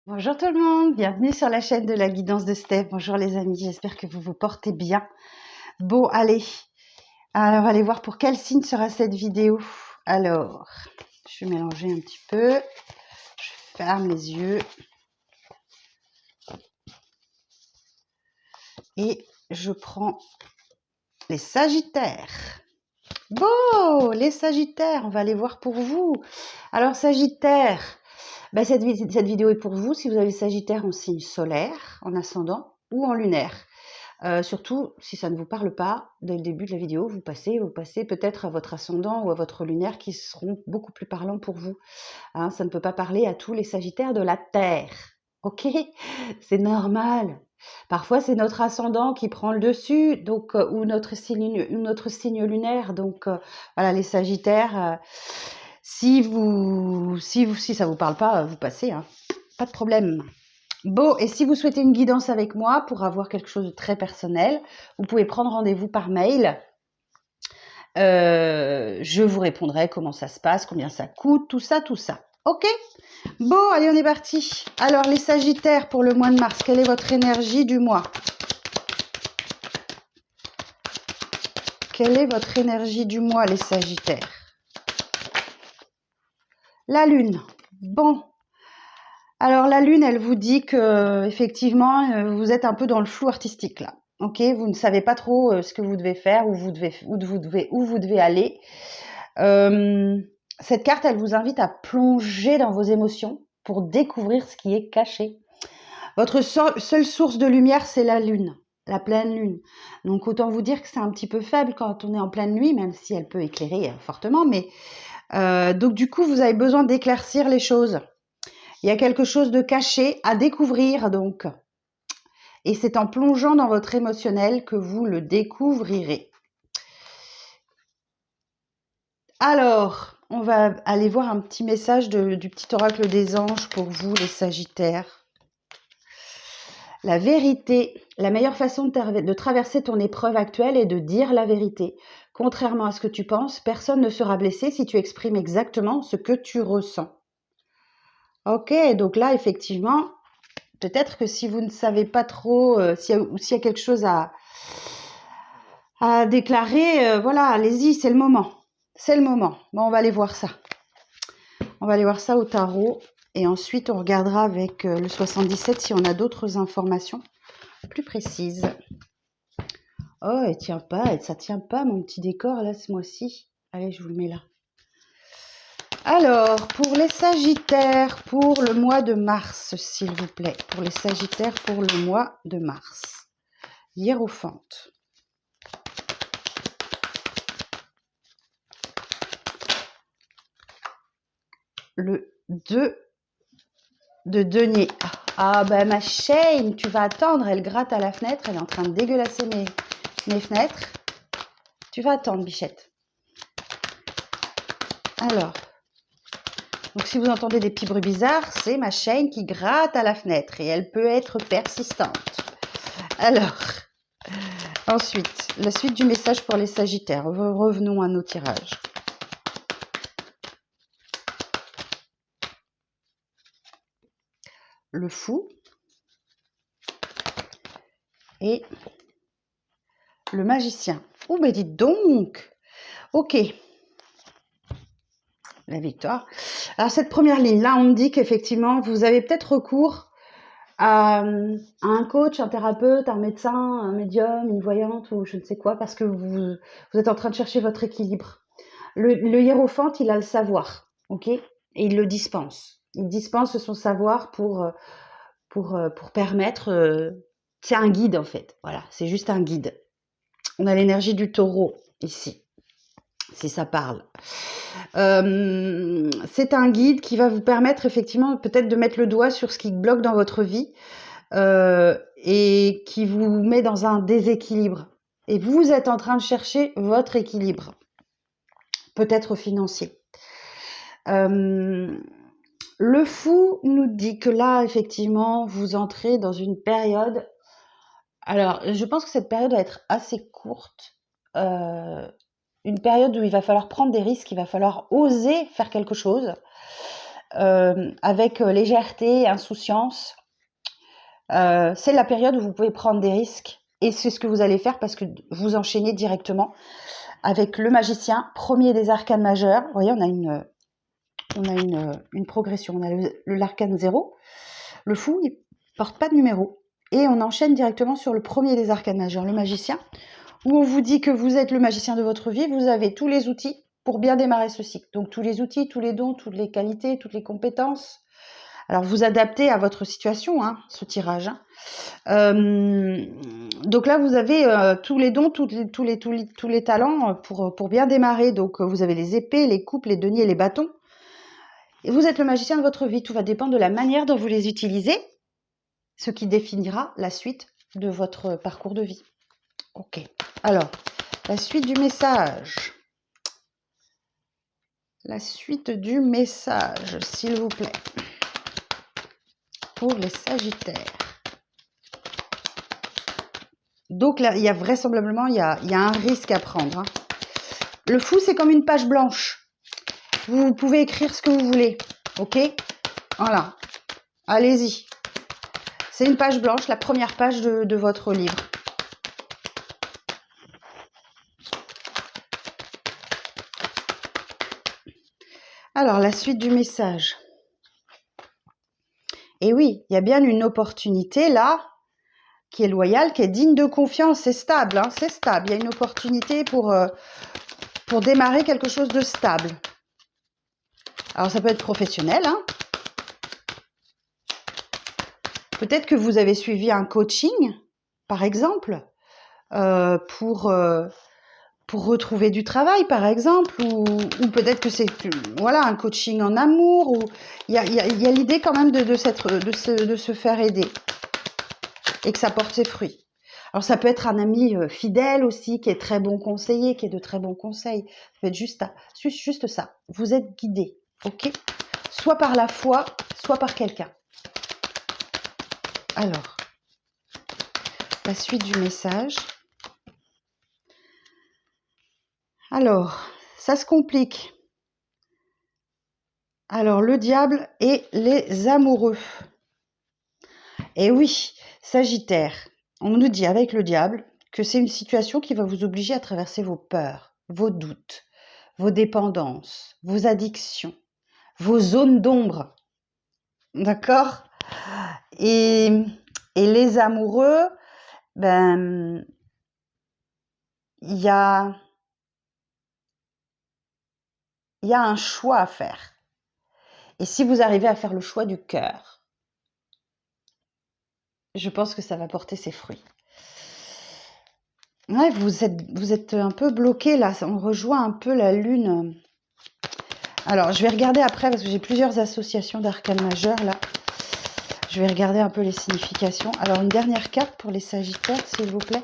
Bonjour tout le monde, bienvenue sur la chaîne de la guidance de Steph. Bonjour les amis, j'espère que vous vous portez bien. Bon, allez, alors on va aller voir pour quel signe sera cette vidéo. Alors, je vais mélanger un petit peu, je ferme les yeux et je prends les Sagittaires. Bon, les Sagittaires, on va aller voir pour vous. Alors Sagittaire, cette vidéo est pour vous si vous avez Sagittaire en signe solaire, en ascendant ou en lunaire. Surtout, si ça ne vous parle pas, dès le début de la vidéo, vous passez peut-être à votre ascendant ou à votre lunaire qui seront beaucoup plus parlants pour vous. Hein, ça ne peut pas parler à tous les Sagittaires de la Terre. Ok? C'est normal. Parfois, c'est notre ascendant qui prend le dessus, donc, ou notre signe lunaire. Donc, voilà, les Sagittaires, si ça vous parle pas, vous passez, hein. Pas de problème. Bon, et si vous souhaitez une guidance avec moi pour avoir quelque chose de très personnel, vous pouvez prendre rendez-vous par mail. Je vous répondrai comment ça se passe, combien ça coûte, tout ça, tout ça. Ok? Bon, allez, on est parti. Alors, les Sagittaires pour le mois de mars, quelle est votre énergie du mois? Quelle est votre énergie du mois, les Sagittaires? La Lune. Bon. Alors, la Lune, elle vous dit que, effectivement, vous êtes un peu dans le flou artistique, là. Ok, vous ne savez pas trop ce que vous devez faire, où vous devez aller. Cette carte, elle vous invite à plonger dans vos émotions pour découvrir ce qui est caché. Votre seule source de lumière, c'est la lune, la pleine lune. Donc autant vous dire que c'est un petit peu faible quand on est en pleine nuit, même si elle peut éclairer fortement. Mais donc du coup, vous avez besoin d'éclaircir les choses. Il y a quelque chose de caché à découvrir, donc. Et c'est en plongeant dans votre émotionnel que vous le découvrirez. Alors, on va aller voir un petit message du petit oracle des anges pour vous, les Sagittaires. La vérité, la meilleure façon de traverser ton épreuve actuelle est de dire la vérité. Contrairement à ce que tu penses, personne ne sera blessé si tu exprimes exactement ce que tu ressens. Ok, donc là, effectivement, peut-être que si vous ne savez pas trop s'il y a quelque chose à déclarer, voilà, allez-y, c'est le moment. C'est le moment. Bon, on va aller voir ça. On va aller voir ça au tarot. Et ensuite, on regardera avec le 77 si on a d'autres informations plus précises. Oh, elle tient pas, ça tient pas mon petit décor là ce mois-ci. Allez, je vous le mets là. Alors, pour les Sagittaires, pour le mois de mars, s'il vous plaît. Pour les Sagittaires, pour le mois de mars. Hiérophante. Le 2 de denier. Ah ben ma chaîne, tu vas attendre, elle gratte à la fenêtre, elle est en train de dégueulasser mes fenêtres. Tu vas attendre, bichette. Alors, donc si vous entendez des petits bruits bizarres, c'est ma chaîne qui gratte à la fenêtre et elle peut être persistante. Alors, ensuite, la suite du message pour les Sagittaires. Revenons à nos tirages. Le fou et le magicien. Oh ben dites donc. Ok. La victoire. Alors cette première ligne, là on me dit qu'effectivement vous avez peut-être recours à un coach, un thérapeute, un médecin, un médium, une voyante ou je ne sais quoi, parce que vous êtes en train de chercher votre équilibre. Le hiérophante, il a le savoir, ok? Et il le dispense. Il dispense son savoir pour permettre... c'est un guide en fait, voilà, c'est juste un guide. On a l'énergie du taureau ici, si ça parle. C'est un guide qui va vous permettre effectivement peut-être de mettre le doigt sur ce qui bloque dans votre vie et qui vous met dans un déséquilibre. Et vous êtes en train de chercher votre équilibre, peut-être financier. Le fou nous dit que là, effectivement, vous entrez dans une période... Alors, je pense que cette période va être assez courte. Une période où il va falloir prendre des risques, il va falloir oser faire quelque chose. avec légèreté, insouciance. C'est la période où vous pouvez prendre des risques. Et c'est ce que vous allez faire parce que vous enchaînez directement avec le magicien, premier des arcanes majeurs. Vous voyez, on a une progression. On a l'arcane 0. Le fou, il porte pas de numéro. Et on enchaîne directement sur le premier des arcanes majeurs, le magicien, où on vous dit que vous êtes le magicien de votre vie. Vous avez tous les outils pour bien démarrer ce cycle. Donc tous les outils, tous les dons, toutes les qualités, toutes les compétences. Alors vous adaptez à votre situation, hein, ce tirage. Donc là, vous avez tous les dons, tous les talents pour bien démarrer. Donc vous avez les épées, les coupes, les deniers, les bâtons. Et vous êtes le magicien de votre vie. Tout va dépendre de la manière dont vous les utilisez, ce qui définira la suite de votre parcours de vie. Ok. Alors, la suite du message. La suite du message, s'il vous plaît. Pour les Sagittaires. Donc là, il y a vraisemblablement, il y a un risque à prendre. Hein. Le fou, c'est comme une page blanche. Vous pouvez écrire ce que vous voulez. Ok? Voilà. Allez-y. C'est une page blanche, la première page de votre livre. Alors, la suite du message. Et oui, il y a bien une opportunité là, qui est loyale, qui est digne de confiance, c'est stable, hein, c'est stable. Il y a une opportunité pour démarrer quelque chose de stable. Alors, ça peut être professionnel, hein. Peut-être que vous avez suivi un coaching, par exemple, pour retrouver du travail, par exemple, ou peut-être que c'est voilà, un coaching en amour. Ou il y a l'idée quand même de se faire aider et que ça porte ses fruits. Alors, ça peut être un ami fidèle aussi, qui est très bon conseiller, qui est de très bons conseils. Ça peut être juste ça. Vous êtes guidé, ok? Soit par la foi, soit par quelqu'un. Alors, la suite du message. Alors, ça se complique. Alors, le diable et les amoureux. Et oui, Sagittaire, on nous dit avec le diable que c'est une situation qui va vous obliger à traverser vos peurs, vos doutes, vos dépendances, vos addictions, vos zones d'ombre. D'accord? Et les amoureux, ben, il y a un choix à faire. Et si vous arrivez à faire le choix du cœur, je pense que ça va porter ses fruits. Ouais, vous êtes un peu bloqué là, on rejoint un peu la lune. Alors, je vais regarder après parce que j'ai plusieurs associations d'arcanes majeures là. Je vais regarder un peu les significations. Alors, une dernière carte pour les Sagittaires, s'il vous plaît.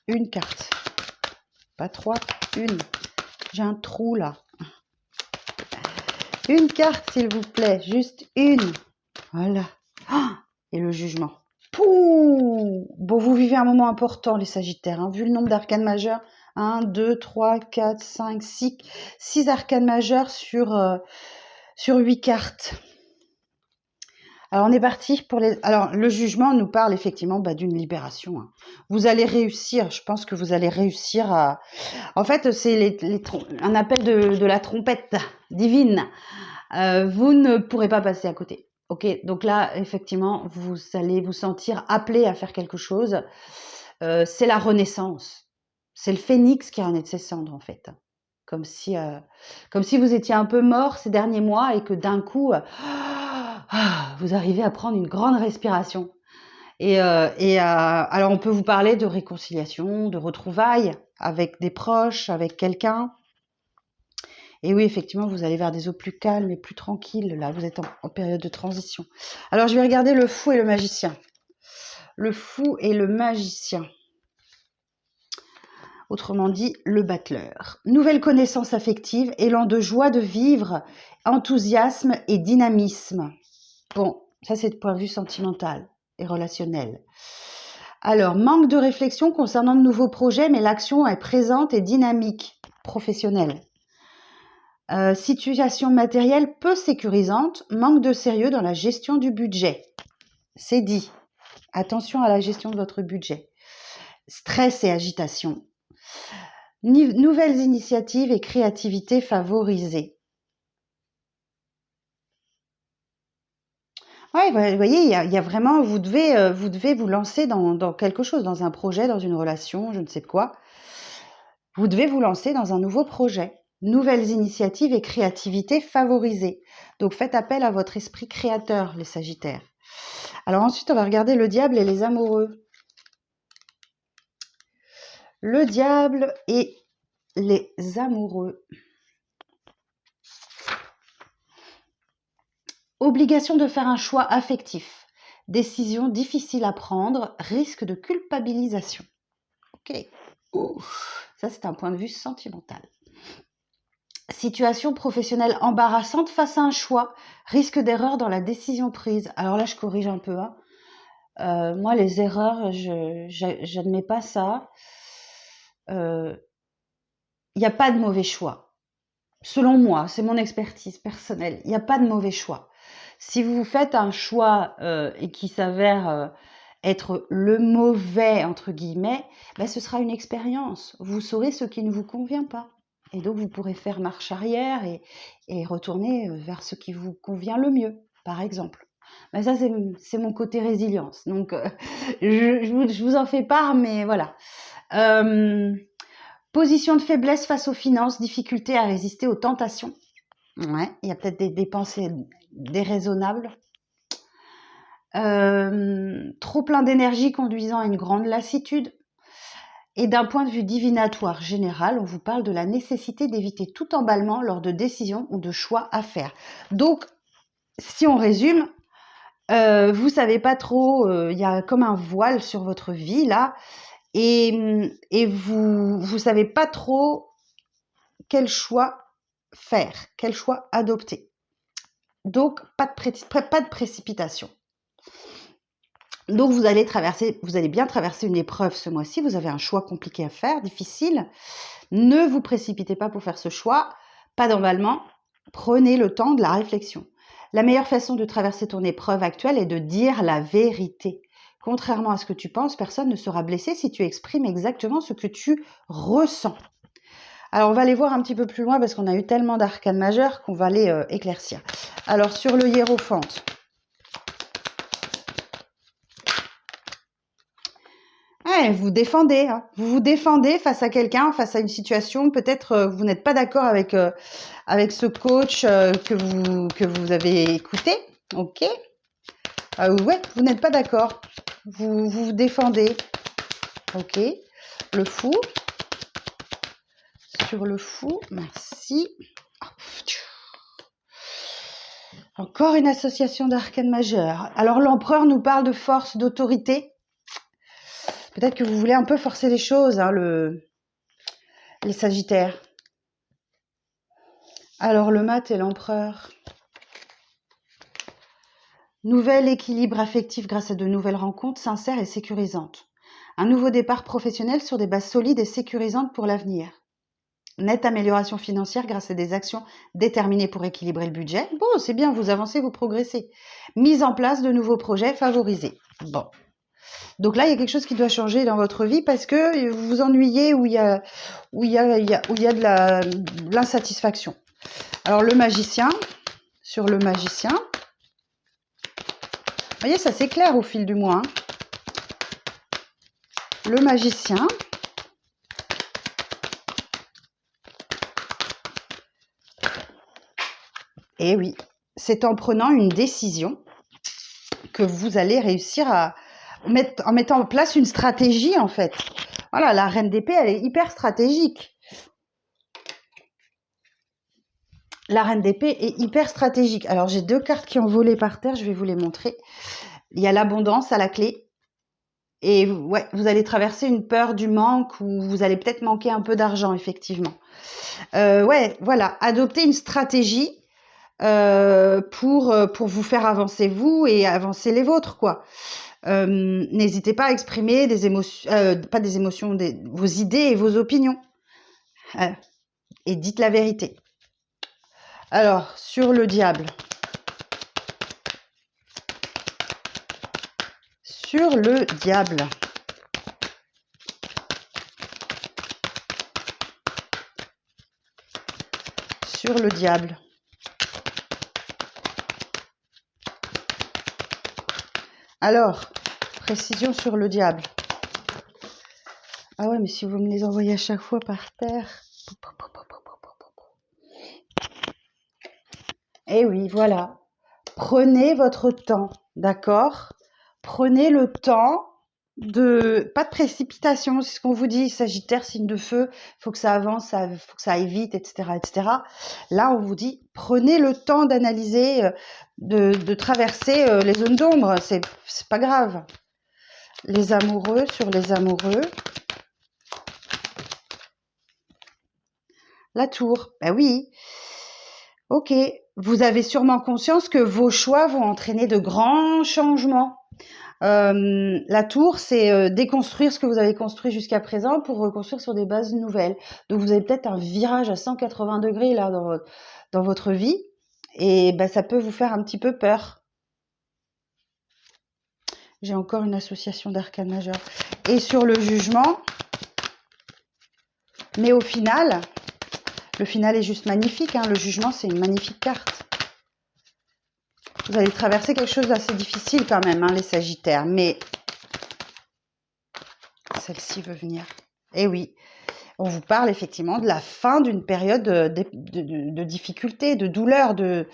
Une carte. Pas trois, une. J'ai un trou là. Une carte, s'il vous plaît. Juste une. Voilà. Et le jugement. Pouh! Bon, vous vivez un moment important, les Sagittaires. Hein, vu le nombre d'arcanes majeurs. 1, 2, 3, 4, 5, 6 arcanes majeurs sur 8 cartes. Alors, on est parti pour les... Alors, le jugement nous parle effectivement d'une libération. Hein. Vous allez réussir, je pense que vous allez réussir à... En fait, c'est un appel de la trompette divine. Vous ne pourrez pas passer à côté. Ok, donc là, effectivement, vous allez vous sentir appelé à faire quelque chose. C'est la renaissance. C'est le phénix qui renaît de ses cendres, en fait. Comme si vous étiez un peu mort ces derniers mois et que d'un coup, vous arrivez à prendre une grande respiration. Alors, on peut vous parler de réconciliation, de retrouvailles avec des proches, avec quelqu'un. Et oui, effectivement, vous allez vers des eaux plus calmes et plus tranquilles. Là, vous êtes en période de transition. Alors, je vais regarder le fou et le magicien. Le fou et le magicien. Autrement dit, le battleur. Nouvelle connaissance affective, élan de joie de vivre, enthousiasme et dynamisme. Bon, ça c'est de point de vue sentimental et relationnel. Alors, manque de réflexion concernant de nouveaux projets, mais l'action est présente et dynamique, professionnelle. Situation matérielle peu sécurisante, manque de sérieux dans la gestion du budget. C'est dit. Attention à la gestion de votre budget. Stress et agitation. Nouvelles initiatives et créativité favorisée. Ouais, vous voyez, il y a vraiment, vous devez vous lancer dans quelque chose, dans un projet, dans une relation, je ne sais quoi. Vous devez vous lancer dans un nouveau projet. Nouvelles initiatives et créativité favorisée. Donc faites appel à votre esprit créateur, les Sagittaires. Alors ensuite, on va regarder le diable et les amoureux. Le diable et les amoureux. Obligation de faire un choix affectif. Décision difficile à prendre. Risque de culpabilisation. Ok. Ça, c'est un point de vue sentimental. Situation professionnelle embarrassante face à un choix. Risque d'erreur dans la décision prise. Alors là, je corrige un peu. Moi, les erreurs, je n'admets pas ça. Il n'y a pas de mauvais choix. Selon moi, c'est mon expertise personnelle. Il n'y a pas de mauvais choix. Si vous faites un choix et qui s'avère être le mauvais, entre guillemets, ce sera une expérience. Vous saurez ce qui ne vous convient pas. Et donc, vous pourrez faire marche arrière et retourner vers ce qui vous convient le mieux, par exemple. Ça, c'est mon côté résilience. Donc, je vous en fais part, mais voilà. Position de faiblesse face aux finances, difficulté à résister aux tentations. Ouais, il y a peut-être des dépenses déraisonnables. Trop plein d'énergie conduisant à une grande lassitude. Et d'un point de vue divinatoire général, on vous parle de la nécessité d'éviter tout emballement lors de décisions ou de choix à faire. Donc, si on résume, vous savez pas trop, il y a comme un voile sur votre vie là, et vous savez pas trop quel choix faire, quel choix adopter. Donc, pas de précipitation. Donc, vous allez bien traverser une épreuve ce mois-ci. Vous avez un choix compliqué à faire, difficile. Ne vous précipitez pas pour faire ce choix. Pas d'emballement. Prenez le temps de la réflexion. La meilleure façon de traverser ton épreuve actuelle est de dire la vérité. Contrairement à ce que tu penses, personne ne sera blessé si tu exprimes exactement ce que tu ressens. Alors, on va aller voir un petit peu plus loin parce qu'on a eu tellement d'arcanes majeures qu'on va les éclaircir. Alors, sur le hiérophante. Ouais, vous défendez, hein. Vous vous défendez face à quelqu'un, face à une situation. Peut-être vous n'êtes pas d'accord avec ce coach que vous avez écouté. Ok. Ouais, vous n'êtes pas d'accord. Vous vous défendez. Ok. Le fou. Sur le fou, merci. Encore une association d'arcanes majeures. Alors l'empereur nous parle de force, d'autorité. Peut-être que vous voulez un peu forcer les choses, hein, les Sagittaires. Alors le mat et l'empereur. Nouvel équilibre affectif grâce à de nouvelles rencontres sincères et sécurisantes. Un nouveau départ professionnel sur des bases solides et sécurisantes pour l'avenir. Nette amélioration financière grâce à des actions déterminées pour équilibrer le budget. Bon, c'est bien, vous avancez, vous progressez. Mise en place de nouveaux projets favorisés. Bon. Donc là, il y a quelque chose qui doit changer dans votre vie parce que vous vous ennuyez ou il y a de l'insatisfaction. Alors le magicien, sur le magicien, vous voyez, ça s'éclaire au fil du mois. Hein. Le magicien. Et oui, c'est en prenant une décision que vous allez réussir en mettant en place une stratégie, en fait. Voilà, la reine d'épée, elle est hyper stratégique. La reine d'épée est hyper stratégique. Alors, j'ai 2 cartes qui ont volé par terre, je vais vous les montrer. Il y a l'abondance à la clé. Et ouais, vous allez traverser une peur du manque ou vous allez peut-être manquer un peu d'argent, effectivement. Ouais, voilà, adopter une stratégie pour vous faire avancer vous et avancer les vôtres, quoi. N'hésitez pas à exprimer des émotions, pas des émotions, vos idées et vos opinions. Et dites la vérité. Alors, sur le diable. Sur le diable. Sur le diable. Alors, précision sur le diable. Ah ouais, mais si vous me les envoyez à chaque fois par terre. Eh oui, voilà. Prenez votre temps, d'accord? Prenez le temps pas de précipitation, c'est ce qu'on vous dit, Sagittaire, signe de feu, il faut que ça avance, faut que ça aille vite, etc., etc. Là, on vous dit, prenez le temps d'analyser, de traverser les zones d'ombre, c'est pas grave. Les amoureux, sur les amoureux. La tour, ben oui. Ok, vous avez sûrement conscience que vos choix vont entraîner de grands changements. La tour, c'est déconstruire ce que vous avez construit jusqu'à présent pour reconstruire sur des bases nouvelles. Donc, vous avez peut-être un virage à 180 degrés là dans votre vie et ben, ça peut vous faire un petit peu peur. J'ai encore une association d'arcane majeur. Et sur le jugement, mais au final, le final est juste magnifique. Hein, le jugement, c'est une magnifique carte. Vous allez traverser quelque chose d'assez difficile quand même, hein, les Sagittaires, mais celle-ci veut venir. Eh oui, on vous parle effectivement de la fin d'une période de difficulté, de douleur, de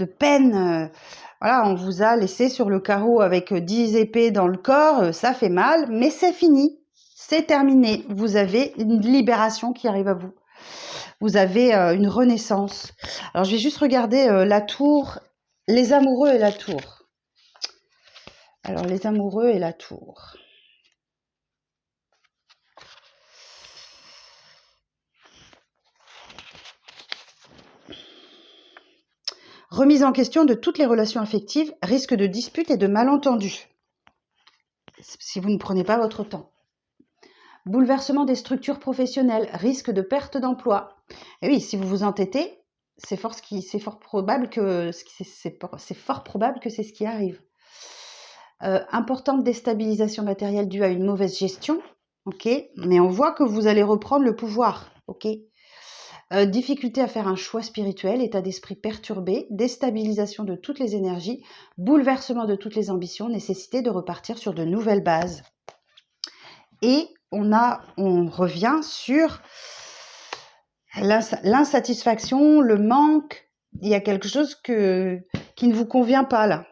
peine. Voilà, on vous a laissé sur le carreau avec 10 épées dans le corps, ça fait mal, mais c'est fini, c'est terminé. Vous avez une libération qui arrive à vous. Vous avez une renaissance. Alors, je vais juste regarder la tour, les amoureux et la tour. Alors, les amoureux et la tour. Remise en question de toutes les relations affectives, risque de disputes et de malentendus. Si vous ne prenez pas votre temps. Bouleversement des structures professionnelles, risque de perte d'emploi. Et oui, si vous vous entêtez, c'est fort probable que c'est ce qui arrive. Importante déstabilisation matérielle due à une mauvaise gestion, ok, mais on voit que vous allez reprendre le pouvoir, ok. Difficulté à faire un choix spirituel, état d'esprit perturbé, déstabilisation de toutes les énergies, bouleversement de toutes les ambitions, nécessité de repartir sur de nouvelles bases. Et on revient sur l'insatisfaction, le manque. Il y a quelque chose qui ne vous convient pas là.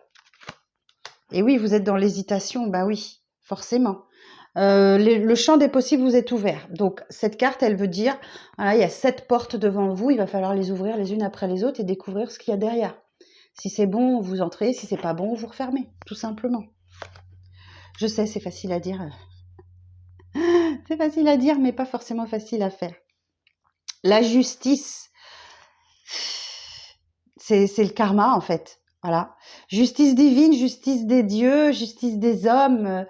Et oui, vous êtes dans l'hésitation, bah oui, forcément. Le champ des possibles vous est ouvert. Donc, cette carte, elle veut dire, voilà, il y a 7 portes devant vous, il va falloir les ouvrir les unes après les autres et découvrir ce qu'il y a derrière. Si c'est bon, vous entrez, si c'est pas bon, vous refermez, tout simplement. Je sais, c'est facile à dire. C'est facile à dire, mais pas forcément facile à faire. La justice, c'est le karma, en fait. Voilà. Justice divine, justice des dieux, justice des hommes.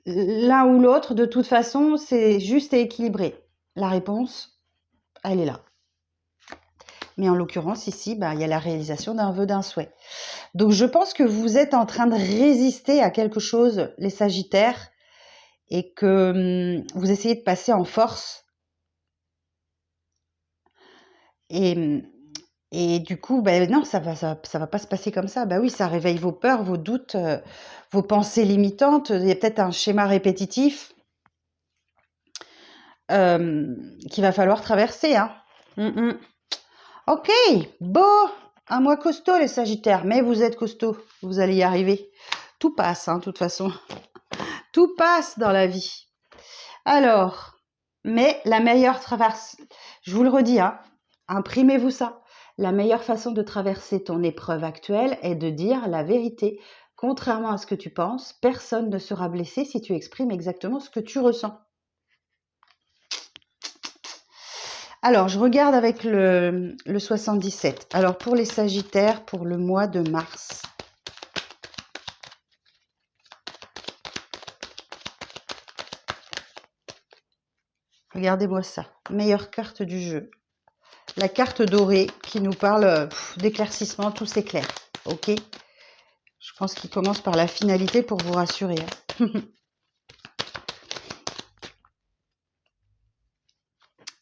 L'un ou l'autre, de toute façon, c'est juste et équilibré. La réponse, elle est là. Mais en l'occurrence, ici, il y a la réalisation d'un vœu, d'un souhait. Donc, je pense que vous êtes en train de résister à quelque chose, les Sagittaires, et que vous essayez de passer en force. Et du coup, non, ça va pas se passer comme ça. Oui, ça réveille vos peurs, vos doutes, vos pensées limitantes. Il y a peut-être un schéma répétitif qu'il va falloir traverser. Hein. Ok, bon, un mois costaud les Sagittaires, mais vous êtes costaud, vous allez y arriver. Tout passe, de toute façon. Tout passe dans la vie. Alors, mais la meilleure traverse, je vous le redis, imprimez-vous ça. La meilleure façon de traverser ton épreuve actuelle est de dire la vérité. Contrairement à ce que tu penses, personne ne sera blessé si tu exprimes exactement ce que tu ressens. Alors, je regarde avec le 77. Alors, pour les Sagittaires, pour le mois de mars. Regardez-moi ça. Meilleure carte du jeu. La carte dorée qui nous parle d'éclaircissement, tout s'éclaire. Ok? Je pense qu'il commence par la finalité pour vous rassurer.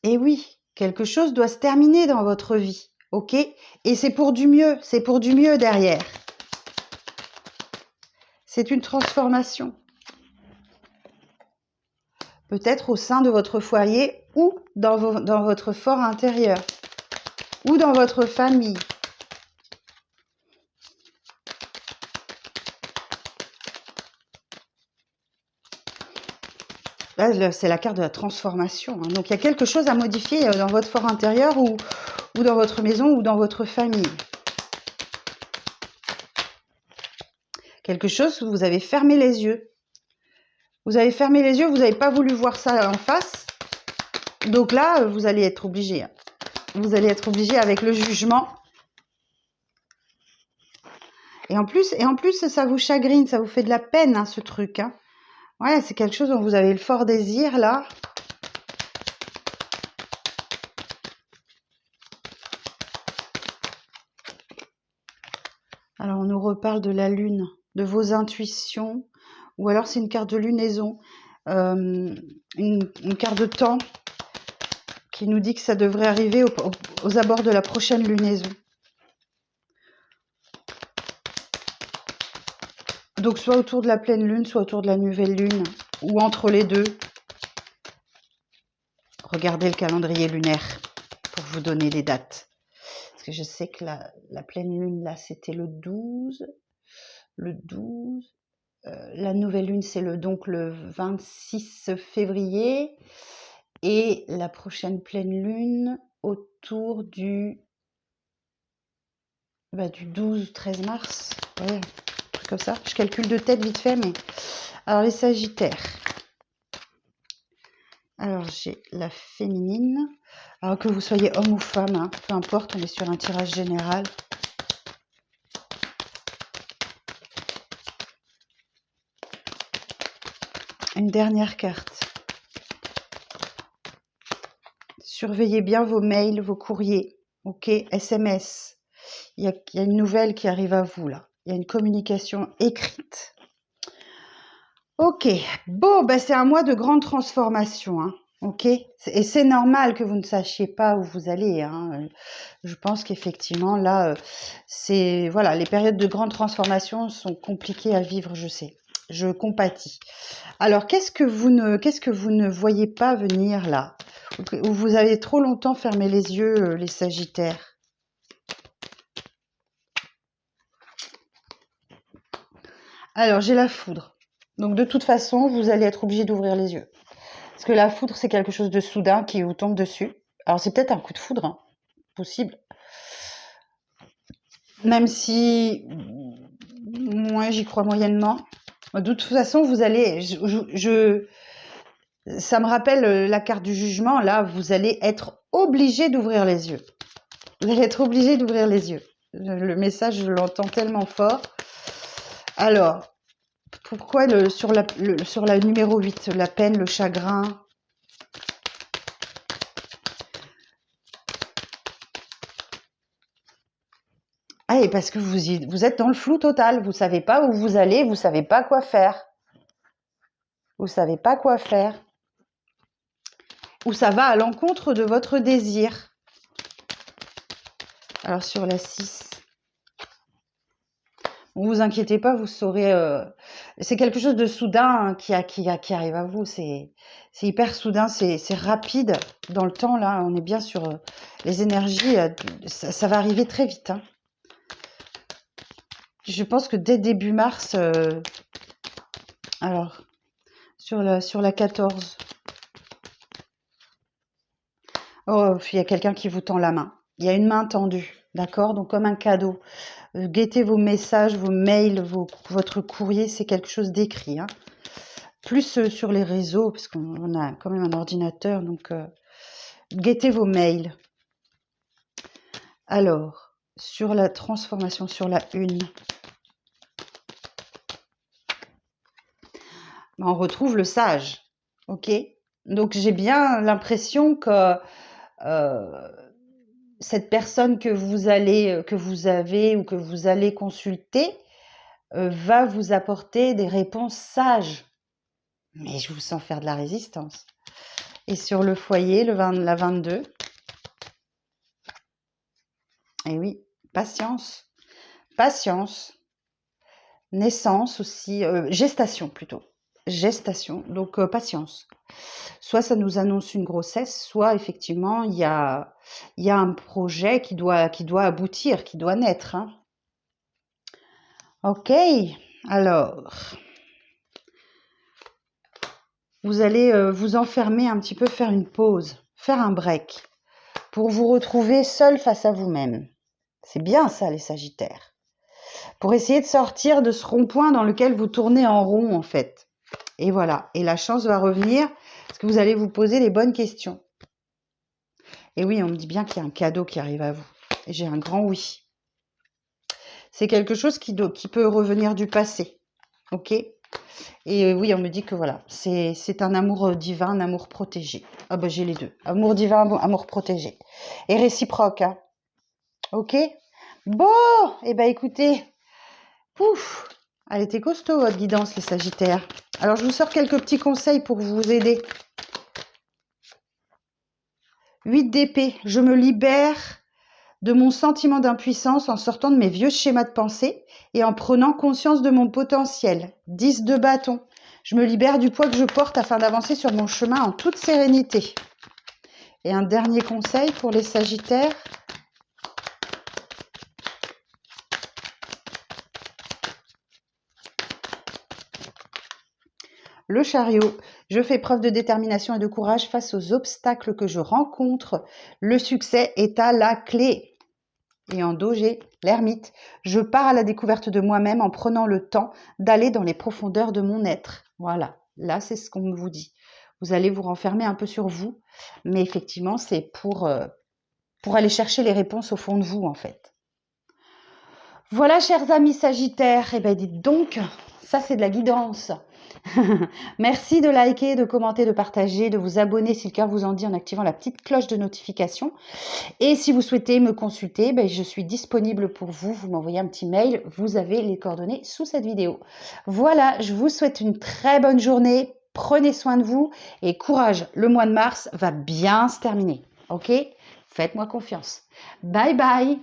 Et oui, quelque chose doit se terminer dans votre vie. Ok? Et c'est pour du mieux. C'est pour du mieux derrière. C'est une transformation. Peut-être au sein de votre foyer ou dans votre fort intérieur. Ou dans votre famille. Là, c'est la carte de la transformation. Hein. Donc, il y a quelque chose à modifier dans votre fort intérieur ou dans votre maison ou dans votre famille. Quelque chose où vous avez fermé les yeux. Vous avez fermé les yeux, vous n'avez pas voulu voir ça en face. Donc là, vous allez être obligé. Vous allez être obligé avec le jugement. Et en plus, ça vous chagrine, ça vous fait de la peine, hein, ce truc. Hein. Ouais, c'est quelque chose dont vous avez le fort désir, là. Alors, on nous reparle de la lune, de vos intuitions. Ou alors, c'est une carte de lunaison. Une carte de temps qui nous dit que ça devrait arriver aux abords de la prochaine lunaison. Donc, soit autour de la pleine lune, soit autour de la nouvelle lune, ou entre les deux. Regardez le calendrier lunaire pour vous donner les dates. Parce que je sais que la pleine lune, là, c'était le 12. Le 12. La nouvelle lune, c'est donc le 26 février. Et la prochaine pleine lune, autour du 12-13 mars. Ouais, un truc comme ça. Je calcule de tête vite fait, mais... Alors, les Sagittaires. Alors, j'ai la féminine. Alors, que vous soyez homme ou femme, hein, peu importe, on est sur un tirage général. Une dernière carte. Surveillez bien vos mails, vos courriers, ok, SMS. Il y a une nouvelle qui arrive à vous, là. Il y a une communication écrite. Ok, bon, ben c'est un mois de grande transformation, hein. Ok, et c'est normal que vous ne sachiez pas où vous allez. Hein. Je pense qu'effectivement, là, voilà, les périodes de grande transformation sont compliquées à vivre, je sais. Je compatis. Alors, qu'est-ce que vous ne voyez pas venir là? Ou vous avez trop longtemps fermé les yeux, les Sagittaires? Alors, j'ai la foudre. Donc, de toute façon, vous allez être obligé d'ouvrir les yeux. Parce que la foudre, c'est quelque chose de soudain qui vous tombe dessus. Alors, c'est peut-être un coup de foudre, hein, possible. Même si, moi, j'y crois moyennement. De toute façon, vous allez... ça me rappelle la carte du jugement. Là, vous allez être obligé d'ouvrir les yeux. Vous allez être obligé d'ouvrir les yeux. Le message, je l'entends tellement fort. Alors, pourquoi sur la numéro 8, la peine, le chagrin? Ah, et parce que vous êtes dans le flou total. Vous ne savez pas où vous allez, vous ne savez pas quoi faire. Vous ne savez pas quoi faire. Ou ça va à l'encontre de votre désir. Alors, sur la 6... Ne vous inquiétez pas, vous saurez. C'est quelque chose de soudain hein, qui arrive à vous. C'est hyper soudain, c'est rapide dans le temps. Là, on est bien sur les énergies. Ça va arriver très vite. Hein. Je pense que dès début mars. Alors, sur la 14. Oh, il y a quelqu'un qui vous tend la main. Il y a une main tendue, d'accord? Donc, comme un cadeau. Guettez vos messages, vos mails, votre courrier, c'est quelque chose d'écrit. Hein. Plus sur les réseaux, parce qu'on a quand même un ordinateur, donc guettez vos mails. Alors, sur la transformation, sur la 1, on retrouve le sage, ok? Donc, j'ai bien l'impression que cette personne que vous avez ou que vous allez consulter va vous apporter des réponses sages. Mais je vous sens faire de la résistance. Et sur le foyer, la 22. Et oui, patience. Patience. Naissance aussi. Gestation plutôt. Gestation. Donc, patience. Soit ça nous annonce une grossesse, soit effectivement, il y a un projet qui doit aboutir, qui doit naître. Hein. Ok. Alors, vous allez vous enfermer un petit peu, faire une pause, faire un break, pour vous retrouver seul face à vous-même. C'est bien ça, les Sagittaires. Pour essayer de sortir de ce rond-point dans lequel vous tournez en rond, en fait. Et voilà. Et la chance va revenir parce que vous allez vous poser les bonnes questions. Et oui, on me dit bien qu'il y a un cadeau qui arrive à vous. Et j'ai un grand oui. C'est quelque chose qui peut revenir du passé. Ok ? Et oui, on me dit que voilà, c'est un amour divin, un amour protégé. Ah ben j'ai les deux. Amour divin, amour protégé. Et réciproque, hein. Ok ? Bon, et ben écoutez, pouf, elle était costaud votre guidance, les Sagittaires. Alors je vous sors quelques petits conseils pour vous aider. 8 d'épée, je me libère de mon sentiment d'impuissance en sortant de mes vieux schémas de pensée et en prenant conscience de mon potentiel. 10 de bâton, je me libère du poids que je porte afin d'avancer sur mon chemin en toute sérénité. Et un dernier conseil pour les Sagittaires. Le chariot, je fais preuve de détermination et de courage face aux obstacles que je rencontre. Le succès est à la clé. Et en dos, j'ai l'ermite. Je pars à la découverte de moi-même en prenant le temps d'aller dans les profondeurs de mon être. Voilà, là, c'est ce qu'on vous dit. Vous allez vous renfermer un peu sur vous, mais effectivement, c'est pour aller chercher les réponses au fond de vous, en fait. Voilà, chers amis Sagittaires, et bien dites donc, ça c'est de la guidance. Merci de liker, de commenter, de partager, de vous abonner si le cœur vous en dit en activant la petite cloche de notification. Et si vous souhaitez me consulter, je suis disponible pour vous. Vous m'envoyez un petit mail, vous avez les coordonnées sous cette vidéo. Voilà, je vous souhaite une très bonne journée. Prenez soin de vous et courage, le mois de mars va bien se terminer. Ok ? Faites-moi confiance. Bye bye.